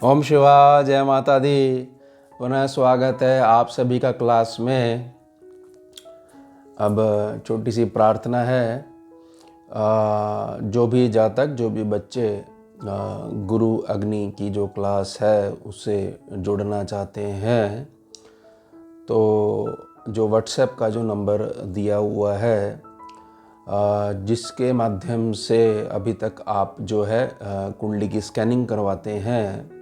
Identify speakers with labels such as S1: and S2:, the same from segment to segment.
S1: ओम शिवा जय माता दी। पुनः स्वागत है आप सभी का क्लास में। अब छोटी सी प्रार्थना है। जो भी जातक जो भी बच्चे गुरु अग्नि की जो क्लास है उससे जुड़ना चाहते हैं तो जो व्हाट्सएप का जो नंबर दिया हुआ है जिसके माध्यम से अभी तक आप जो है कुंडली की स्कैनिंग करवाते हैं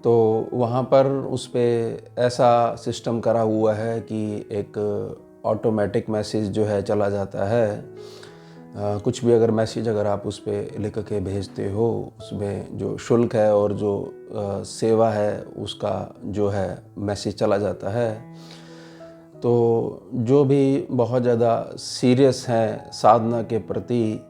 S1: तो वहाँ पर उस पर ऐसा सिस्टम करा हुआ है कि एक ऑटोमेटिक मैसेज जो है चला जाता है। कुछ भी अगर मैसेज अगर आप उस पर लिख के भेजते हो उसमें जो शुल्क है और जो सेवा है उसका जो है मैसेज चला जाता है। तो जो भी बहुत ज़्यादा सीरियस हैं साधना के प्रति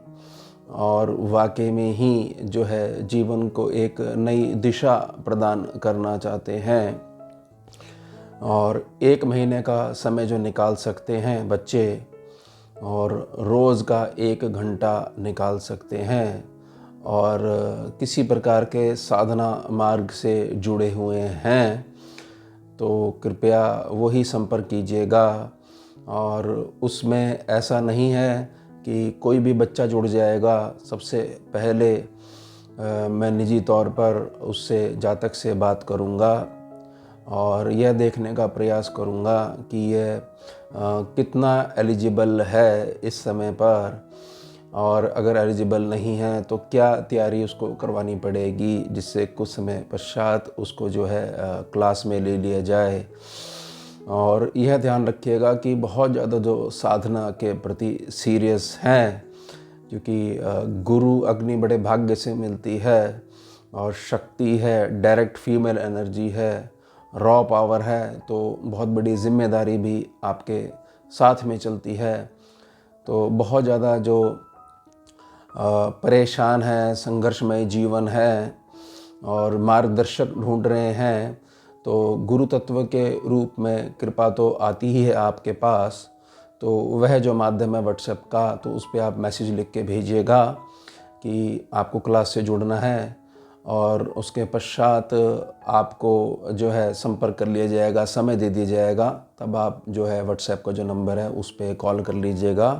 S1: और वाकई में ही जो है जीवन को एक नई दिशा प्रदान करना चाहते हैं और 1 महीने का समय जो निकाल सकते हैं बच्चे और रोज़ का 1 घंटा निकाल सकते हैं और किसी प्रकार के साधना मार्ग से जुड़े हुए हैं तो कृपया वही संपर्क कीजिएगा। और उसमें ऐसा नहीं है कि कोई भी बच्चा जुड़ जाएगा। सबसे पहले मैं निजी तौर पर उससे जातक से बात करूंगा और यह देखने का प्रयास करूंगा कि यह कितना एलिजिबल है इस समय पर, और अगर एलिजिबल नहीं है तो क्या तैयारी उसको करवानी पड़ेगी जिससे कुछ समय पश्चात उसको जो है क्लास में ले लिया जाए। और यह ध्यान रखिएगा कि बहुत ज़्यादा जो साधना के प्रति सीरियस हैं, क्योंकि गुरु अग्नि बड़े भाग्य से मिलती है और शक्ति है, डायरेक्ट फीमेल एनर्जी है, रॉ पावर है, तो बहुत बड़ी जिम्मेदारी भी आपके साथ में चलती है। तो बहुत ज़्यादा जो परेशान है, संघर्षमय जीवन है और मार्गदर्शक ढूंढ रहे हैं तो गुरु तत्व के रूप में कृपा तो आती ही है आपके पास। तो वह जो माध्यम है व्हाट्सएप का, तो उस पर आप मैसेज लिख के भेजिएगा कि आपको क्लास से जुड़ना है और उसके पश्चात आपको जो है संपर्क कर लिया जाएगा, समय दे दिया जाएगा। तब आप जो है व्हाट्सएप का जो नंबर है उस पर कॉल कर लीजिएगा।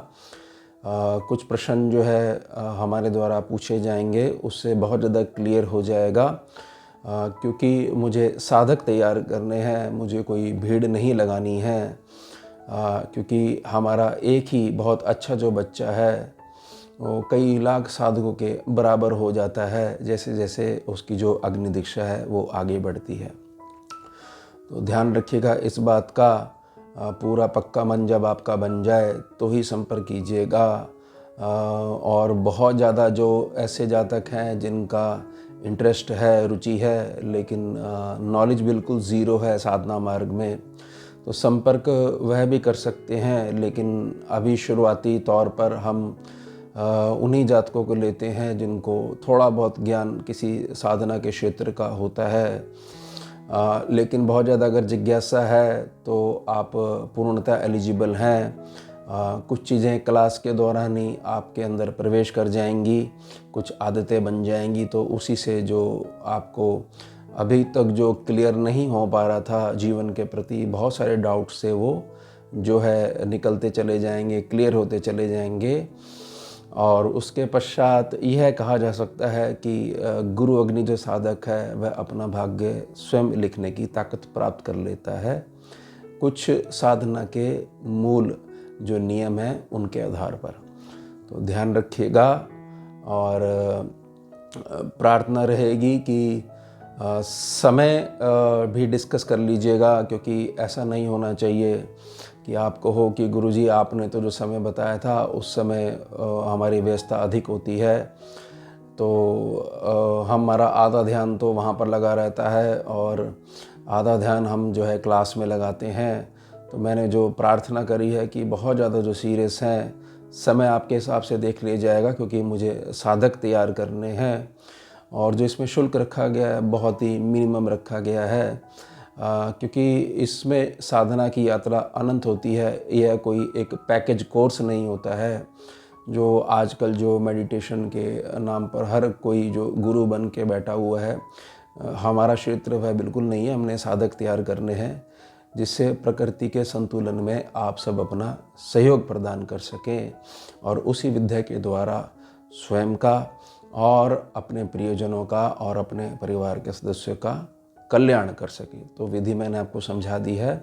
S1: कुछ प्रश्न जो है हमारे द्वारा पूछे जाएंगे, उससे बहुत ज़्यादा क्लियर हो जाएगा। क्योंकि मुझे साधक तैयार करने हैं, मुझे कोई भीड़ नहीं लगानी है। क्योंकि हमारा एक ही बहुत अच्छा जो बच्चा है वो कई लाख साधकों के बराबर हो जाता है जैसे जैसे उसकी जो अग्नि दीक्षा है वो आगे बढ़ती है। तो ध्यान रखिएगा इस बात का। पूरा पक्का मन जब आपका बन जाए तो ही संपर्क कीजिएगा। और बहुत ज़्यादा जो ऐसे जातक हैं जिनका इंटरेस्ट है, रुचि है, लेकिन नॉलेज बिल्कुल ज़ीरो है साधना मार्ग में, तो संपर्क वह भी कर सकते हैं। लेकिन अभी शुरुआती तौर पर हम उन्हीं जातकों को लेते हैं जिनको थोड़ा बहुत ज्ञान किसी साधना के क्षेत्र का होता है। लेकिन बहुत ज़्यादा अगर जिज्ञासा है तो आप पूर्णतः एलिजिबल हैं। कुछ चीज़ें क्लास के दौरान ही आपके अंदर प्रवेश कर जाएंगी, कुछ आदतें बन जाएंगी, तो उसी से जो आपको अभी तक जो क्लियर नहीं हो पा रहा था जीवन के प्रति, बहुत सारे डाउट से वो जो है निकलते चले जाएंगे, क्लियर होते चले जाएंगे। और उसके पश्चात यह कहा जा सकता है कि गुरु अग्नि जो साधक है वह अपना भाग्य स्वयं लिखने की ताकत प्राप्त कर लेता है, कुछ साधना के मूल जो नियम हैं उनके आधार पर। तो ध्यान रखिएगा और प्रार्थना रहेगी कि समय भी डिस्कस कर लीजिएगा, क्योंकि ऐसा नहीं होना चाहिए कि आप कहो कि गुरुजी आपने तो जो समय बताया था उस समय हमारी व्यस्तता अधिक होती है, तो हमारा आधा ध्यान तो वहाँ पर लगा रहता है और आधा ध्यान हम जो है क्लास में लगाते हैं। तो मैंने जो प्रार्थना करी है कि बहुत ज़्यादा जो सीरियस हैं, समय आपके हिसाब से देख लिया जाएगा, क्योंकि मुझे साधक तैयार करने हैं और जो इसमें शुल्क रखा गया है बहुत ही मिनिमम रखा गया है। क्योंकि इसमें साधना की यात्रा अनंत होती है। यह कोई एक पैकेज कोर्स नहीं होता है जो आजकल जो मेडिटेशन के नाम पर हर कोई जो गुरु बन के बैठा हुआ है। हमारा क्षेत्र वह बिल्कुल नहीं है। हमने साधक तैयार करने हैं जिससे प्रकृति के संतुलन में आप सब अपना सहयोग प्रदान कर सकें और उसी विद्या के द्वारा स्वयं का और अपने प्रियजनों का और अपने परिवार के सदस्यों का कल्याण कर सकें। तो विधि मैंने आपको समझा दी है,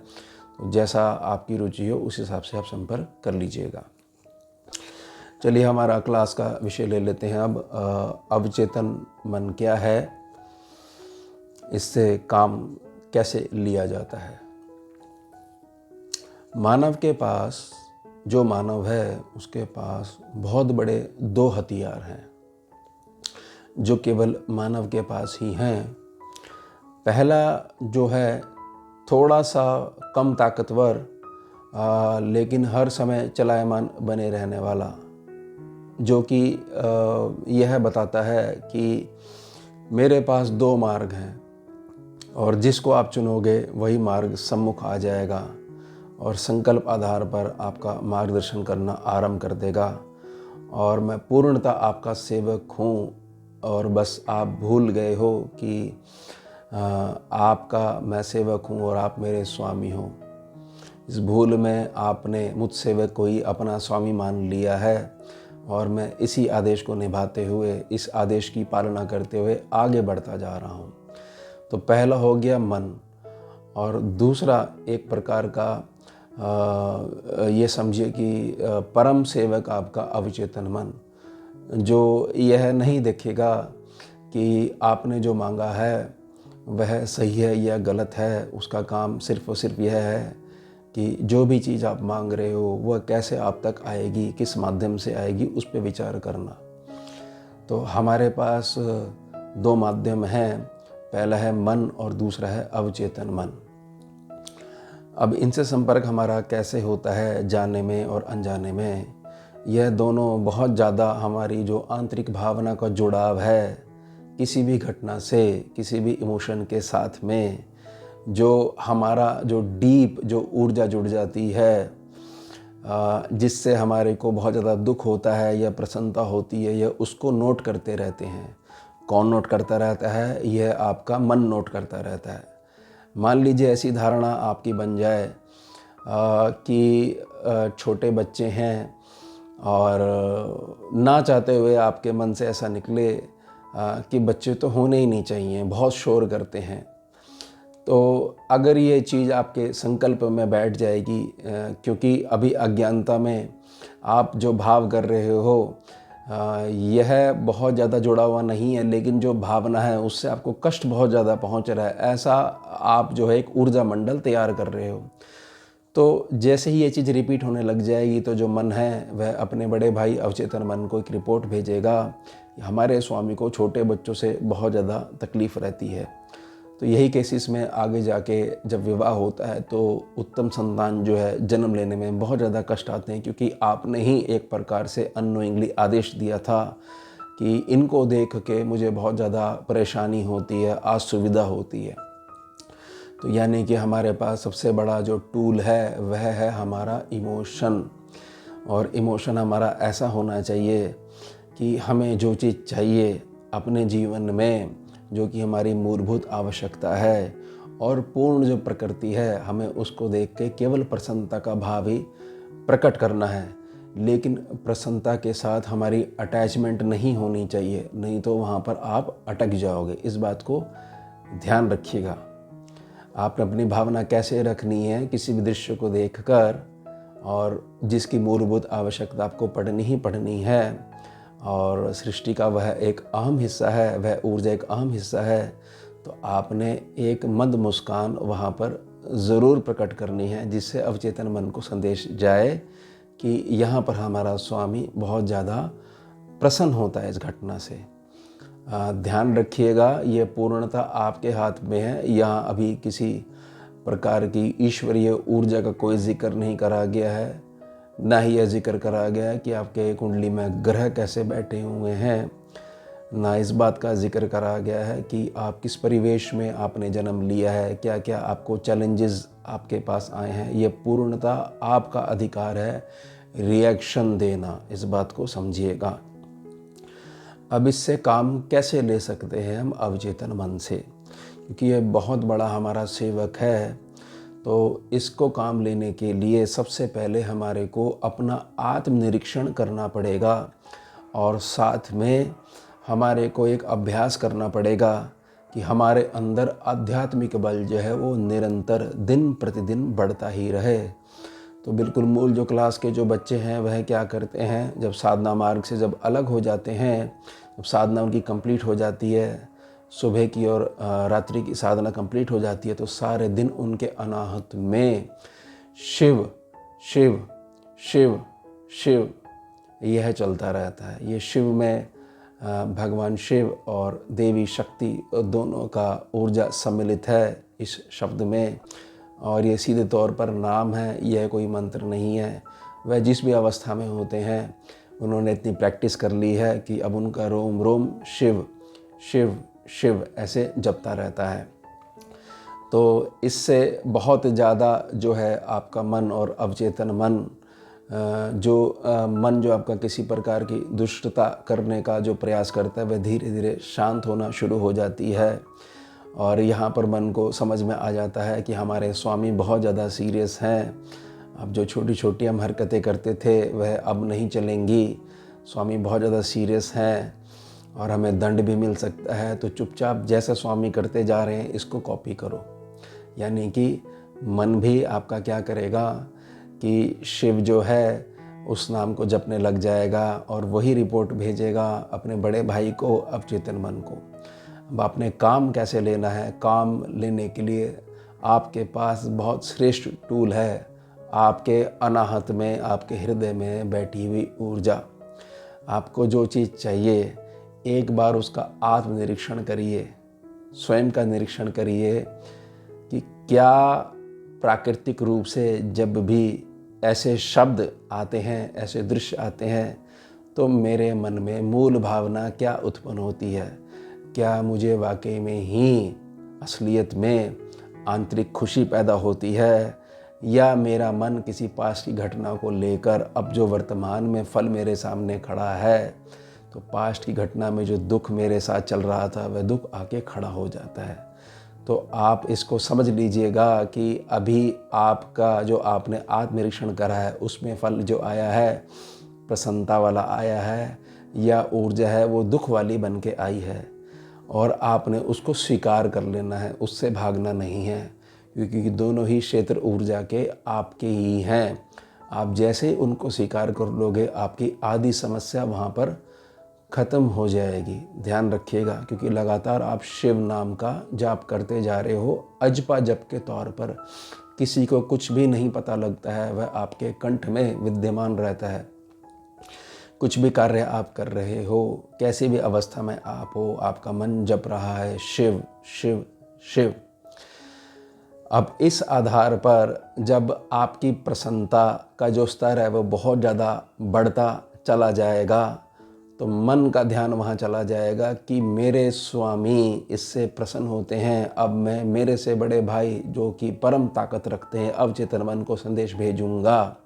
S1: तो जैसा आपकी रुचि हो उस हिसाब से आप संपर्क कर लीजिएगा। चलिए हमारा क्लास का विषय ले लेते हैं। अब अवचेतन मन क्या है, इससे काम कैसे लिया जाता है। मानव के पास, जो मानव है उसके पास बहुत बड़े 2 हथियार हैं जो केवल मानव के पास ही हैं। पहला जो है थोड़ा सा कम ताकतवर लेकिन हर समय चलायमान बने रहने वाला, जो कि यह बताता है कि मेरे पास 2 मार्ग हैं और जिसको आप चुनोगे वही मार्ग सम्मुख आ जाएगा और संकल्प आधार पर आपका मार्गदर्शन करना आरंभ कर देगा और मैं पूर्णतः आपका सेवक हूँ और बस आप भूल गए हो कि आपका मैं सेवक हूँ और आप मेरे स्वामी हो। इस भूल में आपने मुझ सेवक को ही अपना स्वामी मान लिया है और मैं इसी आदेश को निभाते हुए, इस आदेश की पालना करते हुए आगे बढ़ता जा रहा हूँ। तो पहला हो गया मन, और दूसरा एक प्रकार का ये समझिए कि परम सेवक आपका अवचेतन मन, जो यह नहीं देखेगा कि आपने जो मांगा है वह सही है या गलत है। उसका काम सिर्फ और सिर्फ यह है कि जो भी चीज़ आप मांग रहे हो वह कैसे आप तक आएगी, किस माध्यम से आएगी, उस पर विचार करना। तो हमारे पास 2 माध्यम हैं, पहला है मन और दूसरा है अवचेतन मन। अब इनसे संपर्क हमारा कैसे होता है, जाने में और अनजाने में। यह दोनों बहुत ज़्यादा हमारी जो आंतरिक भावना का जुड़ाव है किसी भी घटना से, किसी भी इमोशन के साथ में, जो हमारा जो डीप जो ऊर्जा जुड़ जाती है, जिससे हमारे को बहुत ज़्यादा दुख होता है या प्रसन्नता होती है, यह उसको नोट करते रहते हैं। कौन नोट करता रहता है? यह आपका मन नोट करता रहता है। मान लीजिए ऐसी धारणा आपकी बन जाए कि छोटे बच्चे हैं और ना चाहते हुए आपके मन से ऐसा निकले कि बच्चे तो होने ही नहीं चाहिए, बहुत शोर करते हैं। तो अगर ये चीज़ आपके संकल्प में बैठ जाएगी, क्योंकि अभी अज्ञानता में आप जो भाव कर रहे हो यह बहुत ज़्यादा जुड़ा हुआ नहीं है, लेकिन जो भावना है उससे आपको कष्ट बहुत ज़्यादा पहुंच रहा है। ऐसा आप जो है एक ऊर्जा मंडल तैयार कर रहे हो। तो जैसे ही ये चीज़ रिपीट होने लग जाएगी तो जो मन है वह अपने बड़े भाई अवचेतन मन को एक रिपोर्ट भेजेगा। हमारे स्वामी को छोटे बच्चों से बहुत ज़्यादा तकलीफ़ रहती है। तो यही केसेस में आगे जाके जब विवाह होता है तो उत्तम संतान जो है जन्म लेने में बहुत ज़्यादा कष्ट आते हैं, क्योंकि आपने ही एक प्रकार से अननोइंगली आदेश दिया था कि इनको देख के मुझे बहुत ज़्यादा परेशानी होती है, असुविधा होती है। तो यानी कि हमारे पास सबसे बड़ा जो टूल है वह है हमारा इमोशन। और इमोशन हमारा ऐसा होना चाहिए कि हमें जो चीज़ चाहिए अपने जीवन में, जो कि हमारी मूलभूत आवश्यकता है और पूर्ण जो प्रकृति है, हमें उसको देख के केवल प्रसन्नता का भाव ही प्रकट करना है। लेकिन प्रसन्नता के साथ हमारी अटैचमेंट नहीं होनी चाहिए, नहीं तो वहाँ पर आप अटक जाओगे। इस बात को ध्यान रखिएगा। आपने अपनी भावना कैसे रखनी है, किसी भी दृश्य को देखकर, और जिसकी मूलभूत आवश्यकता आपको पढ़नी ही पढ़नी है और सृष्टि का वह एक अहम हिस्सा है, वह ऊर्जा एक अहम हिस्सा है, तो आपने एक मंद मुस्कान वहाँ पर ज़रूर प्रकट करनी है, जिससे अवचेतन मन को संदेश जाए कि यहाँ पर हमारा स्वामी बहुत ज़्यादा प्रसन्न होता है इस घटना से। ध्यान रखिएगा, ये पूर्णतः आपके हाथ में है। यहाँ अभी किसी प्रकार की ईश्वरीय ऊर्जा का कोई जिक्र नहीं करा गया है, ना ही यह जिक्र करा गया है कि आपके कुंडली में ग्रह कैसे बैठे हुए हैं, ना इस बात का जिक्र करा गया है कि आप किस परिवेश में आपने जन्म लिया है, क्या क्या आपको चैलेंजेस आपके पास आए हैं। ये पूर्णतः आपका अधिकार है रिएक्शन देना, इस बात को समझिएगा। अब इससे काम कैसे ले सकते हैं हम अवचेतन मन से? क्योंकि ये बहुत बड़ा हमारा सेवक है। तो इसको काम लेने के लिए सबसे पहले हमारे को अपना आत्मनिरीक्षण करना पड़ेगा और साथ में हमारे को एक अभ्यास करना पड़ेगा कि हमारे अंदर आध्यात्मिक बल जो है वो निरंतर दिन प्रतिदिन बढ़ता ही रहे। तो बिल्कुल मूल जो क्लास के जो बच्चे हैं वह क्या करते हैं, जब साधना मार्ग से जब अलग हो जाते हैं, जब साधना उनकी कंप्लीट हो जाती है, सुबह की और रात्रि की साधना कंप्लीट हो जाती है, तो सारे दिन उनके अनाहत में शिव शिव शिव शिव यह चलता रहता है। ये शिव में भगवान शिव और देवी शक्ति दोनों का ऊर्जा सम्मिलित है इस शब्द में, और ये सीधे तौर पर नाम है, यह कोई मंत्र नहीं है। वह जिस भी अवस्था में होते हैं उन्होंने इतनी प्रैक्टिस कर ली है कि अब उनका रोम रोम शिव शिव शिव ऐसे जपता रहता है। तो इससे बहुत ज़्यादा जो है आपका मन और अवचेतन मन मन जो आपका किसी प्रकार की दुष्टता करने का जो प्रयास करता है वह धीरे धीरे शांत होना शुरू हो जाती है। और यहाँ पर मन को समझ में आ जाता है कि हमारे स्वामी बहुत ज़्यादा सीरियस हैं। अब जो छोटी छोटी हम हरकतें करते थे वह अब नहीं चलेंगी। स्वामी बहुत ज़्यादा सीरियस हैं और हमें दंड भी मिल सकता है। तो चुपचाप जैसा स्वामी करते जा रहे हैं इसको कॉपी करो। यानी कि मन भी आपका क्या करेगा कि शिव जो है उस नाम को जपने लग जाएगा और वही रिपोर्ट भेजेगा अपने बड़े भाई को, अवचेतन मन को। अब आपने काम कैसे लेना है, काम लेने के लिए आपके पास बहुत श्रेष्ठ टूल है, आपके अनाहत में, आपके हृदय में बैठी हुई ऊर्जा। आपको जो चीज़ चाहिए एक बार उसका आत्मनिरीक्षण करिए, स्वयं का निरीक्षण करिए कि क्या प्राकृतिक रूप से जब भी ऐसे शब्द आते हैं, ऐसे दृश्य आते हैं, तो मेरे मन में मूल भावना क्या उत्पन्न होती है। क्या मुझे वाकई में ही असलियत में आंतरिक खुशी पैदा होती है, या मेरा मन किसी पास्ट की घटना को लेकर अब जो वर्तमान में फल मेरे सामने खड़ा है, तो पास्ट की घटना में जो दुख मेरे साथ चल रहा था वह दुख आके खड़ा हो जाता है। तो आप इसको समझ लीजिएगा कि अभी आपका जो आपने आत्मनिरीक्षण करा है उसमें फल जो आया है प्रसन्नता वाला आया है, या ऊर्जा है वो दुख वाली बन के आई है, और आपने उसको स्वीकार कर लेना है, उससे भागना नहीं है। क्योंकि दोनों ही क्षेत्र ऊर्जा के आपके ही हैं। आप जैसे उनको स्वीकार कर लोगे आपकी आधी समस्या वहाँ पर ख़त्म हो जाएगी। ध्यान रखिएगा, क्योंकि लगातार आप शिव नाम का जाप करते जा रहे हो अजपा जप के तौर पर। किसी को कुछ भी नहीं पता लगता है, वह आपके कंठ में विद्यमान रहता है। कुछ भी कार्य आप कर रहे हो, कैसी भी अवस्था में आप हो, आपका मन जप रहा है शिव शिव शिव। अब इस आधार पर जब आपकी प्रसन्नता का जो स्तर है वह बहुत ज़्यादा बढ़ता चला जाएगा, तो मन का ध्यान वहाँ चला जाएगा कि मेरे स्वामी इससे प्रसन्न होते हैं। अब मैं मेरे से बड़े भाई जो कि परम ताकत रखते हैं अवचेतन मन को संदेश भेजूंगा,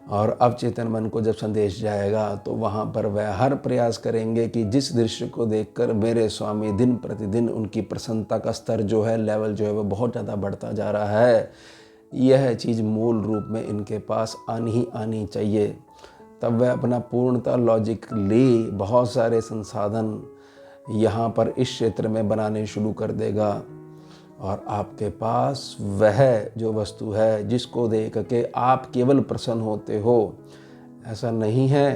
S1: और अवचेतन मन को जब संदेश जाएगा तो वहाँ पर वह हर प्रयास करेंगे कि जिस दृश्य को देखकर मेरे स्वामी दिन प्रतिदिन उनकी प्रसन्नता का स्तर जो है, लेवल जो है वह बहुत ज़्यादा बढ़ता जा रहा है। यह चीज़ मूल रूप में इनके पास आनी ही आनी चाहिए। तब वह अपना पूर्णतः लॉजिकली बहुत सारे संसाधन यहाँ पर इस क्षेत्र में बनाने शुरू कर देगा, और आपके पास वह जो वस्तु है जिसको देख के आप केवल प्रसन्न होते हो। ऐसा नहीं है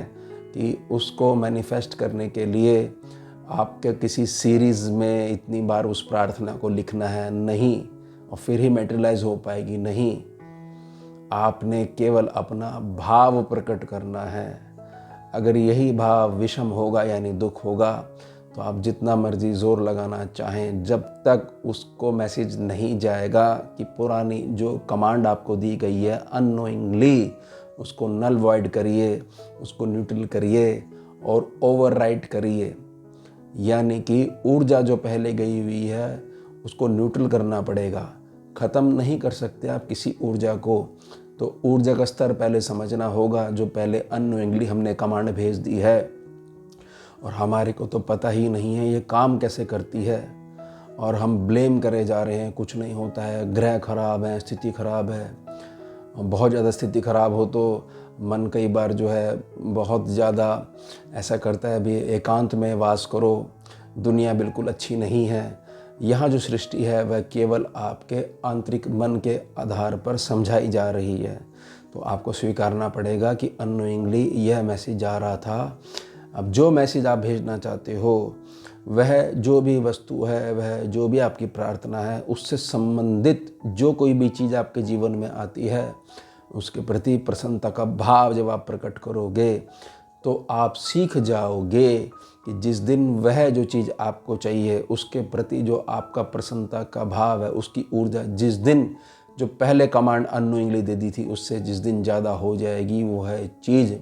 S1: कि उसको मैनिफेस्ट करने के लिए आपके किसी सीरीज़ में इतनी बार उस प्रार्थना को लिखना है, नहीं, और फिर ही मैटेरियलाइज हो पाएगी, नहीं। आपने केवल अपना भाव प्रकट करना है। अगर यही भाव विषम होगा यानी दुख होगा, तो आप जितना मर्जी ज़ोर लगाना चाहें, जब तक उसको मैसेज नहीं जाएगा कि पुरानी जो कमांड आपको दी गई है अननोइंगली, उसको नल वॉइड करिए, उसको न्यूट्रल करिए और ओवरराइट करिए। यानी कि ऊर्जा जो पहले गई हुई है उसको न्यूट्रल करना पड़ेगा। ख़त्म नहीं कर सकते आप किसी ऊर्जा को, तो ऊर्जा का स्तर पहले समझना होगा जो पहले अननोइंगली हमने कमांड भेज दी है, और हमारे को तो पता ही नहीं है ये काम कैसे करती है। और हम ब्लेम करे जा रहे हैं, कुछ नहीं होता है, ग्रह खराब है, स्थिति खराब है। बहुत ज़्यादा स्थिति खराब हो तो मन कई बार जो है बहुत ज़्यादा ऐसा करता है, अभी एकांत में वास करो, दुनिया बिल्कुल अच्छी नहीं है। यहाँ जो सृष्टि है वह केवल आपके आंतरिक मन के आधार पर समझाई जा रही है। तो आपको स्वीकारना पड़ेगा कि अननोइंगली यह मैसेज जा रहा था। अब जो मैसेज आप भेजना चाहते हो, वह जो भी वस्तु है, वह जो भी आपकी प्रार्थना है, उससे संबंधित जो कोई भी चीज़ आपके जीवन में आती है, उसके प्रति प्रसन्नता का भाव जब आप प्रकट करोगे तो आप सीख जाओगे कि जिस दिन वह जो चीज़ आपको चाहिए उसके प्रति जो आपका प्रसन्नता का भाव है, उसकी ऊर्जा जिस दिन जो पहले कमांड अननोइंगली दे दी थी उससे जिस दिन ज़्यादा हो जाएगी, वो है चीज़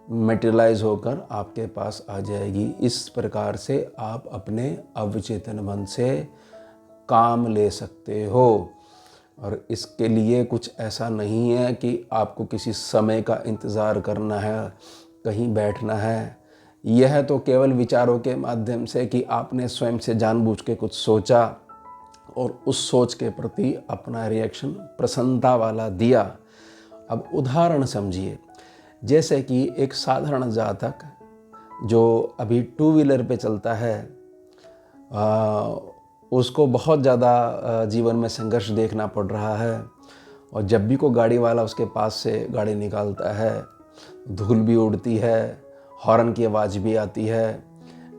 S1: मटेरियलाइज होकर आपके पास आ जाएगी। इस प्रकार से आप अपने अवचेतन मन से काम ले सकते हो। और इसके लिए कुछ ऐसा नहीं है कि आपको किसी समय का इंतज़ार करना है, कहीं बैठना है। यह तो केवल विचारों के माध्यम से कि आपने स्वयं से जानबूझ के कुछ सोचा और उस सोच के प्रति अपना रिएक्शन प्रसन्नता वाला दिया। अब उदाहरण समझिए, जैसे कि एक साधारण जातक जो अभी टू व्हीलर पे चलता है, उसको बहुत ज़्यादा जीवन में संघर्ष देखना पड़ रहा है। और जब भी कोई गाड़ी वाला उसके पास से गाड़ी निकालता है, धूल भी उड़ती है, हॉर्न की आवाज़ भी आती है,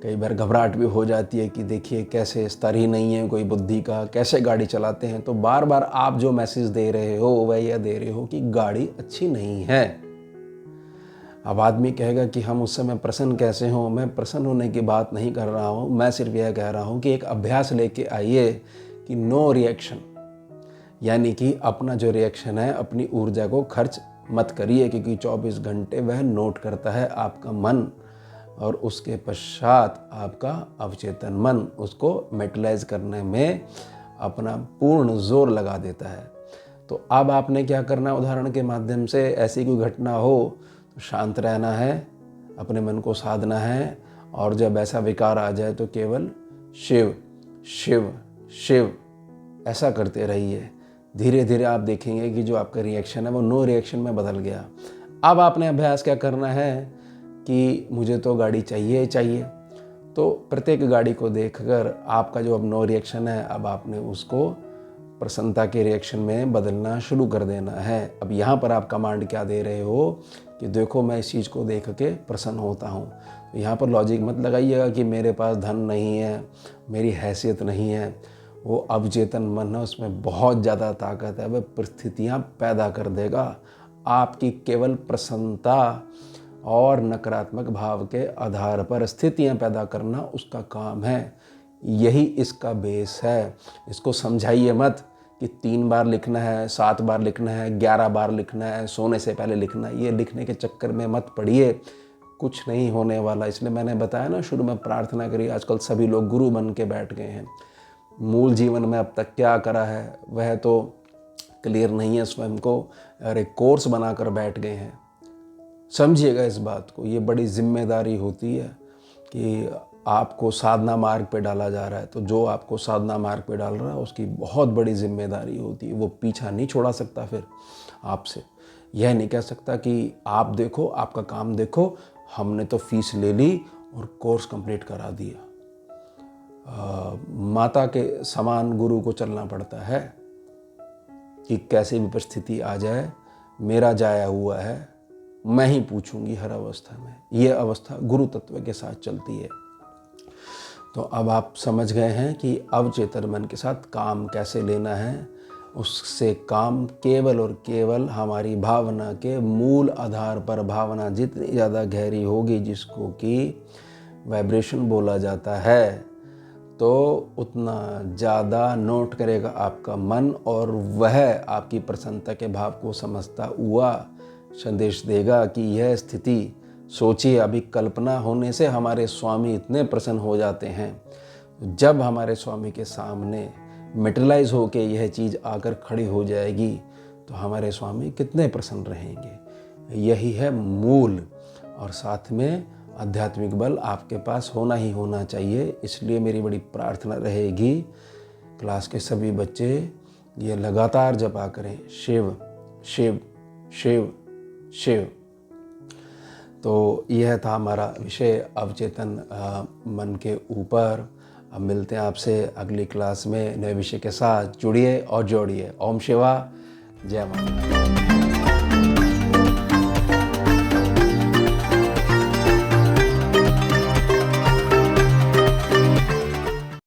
S1: कई बार घबराहट भी हो जाती है कि देखिए कैसे स्तर ही नहीं है कोई बुद्धि का, कैसे गाड़ी चलाते हैं। तो बार बार आप जो मैसेज दे रहे हो वह यह दे रहे हो कि गाड़ी अच्छी नहीं है। अब आदमी कहेगा कि हम उस समय प्रसन्न कैसे हों। मैं प्रसन्न होने की बात नहीं कर रहा हूँ, मैं सिर्फ यह कह रहा हूँ कि एक अभ्यास लेके आइए कि नो रिएक्शन, यानी कि अपना जो रिएक्शन है, अपनी ऊर्जा को खर्च मत करिए, क्योंकि 24 घंटे वह नोट करता है आपका मन और उसके पश्चात आपका अवचेतन मन उसको मेटलाइज करने में अपना पूर्ण जोर लगा देता है। तो अब आपने क्या करना, उदाहरण के माध्यम से ऐसी कोई घटना हो तो शांत रहना है, अपने मन को साधना है, और जब ऐसा विकार आ जाए तो केवल शिव शिव शिव ऐसा करते रहिए। धीरे धीरे आप देखेंगे कि जो आपका रिएक्शन है वो नो रिएक्शन में बदल गया। अब आपने अभ्यास क्या करना है कि मुझे तो गाड़ी चाहिए चाहिए, तो प्रत्येक गाड़ी को देखकर आपका जो अब नो रिएक्शन है, अब आपने उसको प्रसन्नता के रिएक्शन में बदलना शुरू कर देना है। अब यहाँ पर आप कमांड क्या दे रहे हो कि देखो मैं इस चीज़ को देख के प्रसन्न होता हूँ। तो यहाँ पर लॉजिक मत लगाइएगा कि मेरे पास धन नहीं है, मेरी हैसियत नहीं है। वो अवचेतन मन है, उसमें बहुत ज़्यादा ताकत है, वह परिस्थितियाँ पैदा कर देगा। आपकी केवल प्रसन्नता और नकारात्मक भाव के आधार पर स्थितियाँ पैदा करना उसका काम है। यही इसका बेस है। इसको समझाइए मत कि 3 बार लिखना है, 7 बार लिखना है, 11 बार लिखना है, सोने से पहले लिखना है। ये लिखने के चक्कर में मत पड़िए, कुछ नहीं होने वाला। इसलिए मैंने बताया ना शुरू में, प्रार्थना करिए। आजकल सभी लोग गुरु बन के बैठ गए हैं। मूल जीवन में अब तक क्या करा है वह तो क्लियर नहीं है स्वयं को, और एक कोर्स बनाकर बैठ गए हैं। समझिएगा इस बात को, ये बड़ी जिम्मेदारी होती है कि आपको साधना मार्ग पे डाला जा रहा है। तो जो आपको साधना मार्ग पे डाल रहा है उसकी बहुत बड़ी जिम्मेदारी होती है। वो पीछा नहीं छोड़ा सकता फिर आपसे। यह नहीं कह सकता कि आप देखो, आपका काम देखो, हमने तो फीस ले ली और कोर्स कंप्लीट करा दिया। माता के समान गुरु को चलना पड़ता है कि कैसे भी परिस्थिति आ जाए, मेरा जाया हुआ है, मैं ही पूछूंगी हर अवस्था में। ये अवस्था गुरु तत्व के साथ चलती है। तो अब आप समझ गए हैं कि अवचेतन मन के साथ काम कैसे लेना है। उससे काम केवल और केवल हमारी भावना के मूल आधार पर, भावना जितनी ज़्यादा गहरी होगी, जिसको कि वाइब्रेशन बोला जाता है, तो उतना ज़्यादा नोट करेगा आपका मन, और वह आपकी प्रसन्नता के भाव को समझता हुआ संदेश देगा कि यह स्थिति, सोचिए अभी कल्पना होने से हमारे स्वामी इतने प्रसन्न हो जाते हैं। जब हमारे स्वामी के सामने मटेरियलाइज होके यह चीज़ आकर खड़ी हो जाएगी तो हमारे स्वामी कितने प्रसन्न रहेंगे। यही है मूल। और साथ में आध्यात्मिक बल आपके पास होना ही होना चाहिए। इसलिए मेरी बड़ी प्रार्थना रहेगी, क्लास के सभी बच्चे ये लगातार जपा करें, शिव शिव शिव शिव। तो यह था हमारा विषय अवचेतन मन के ऊपर। अब मिलते हैं आपसे अगली क्लास में नए विषय के साथ। जुड़िए और जोड़िए। ओम शिवा, जय माता।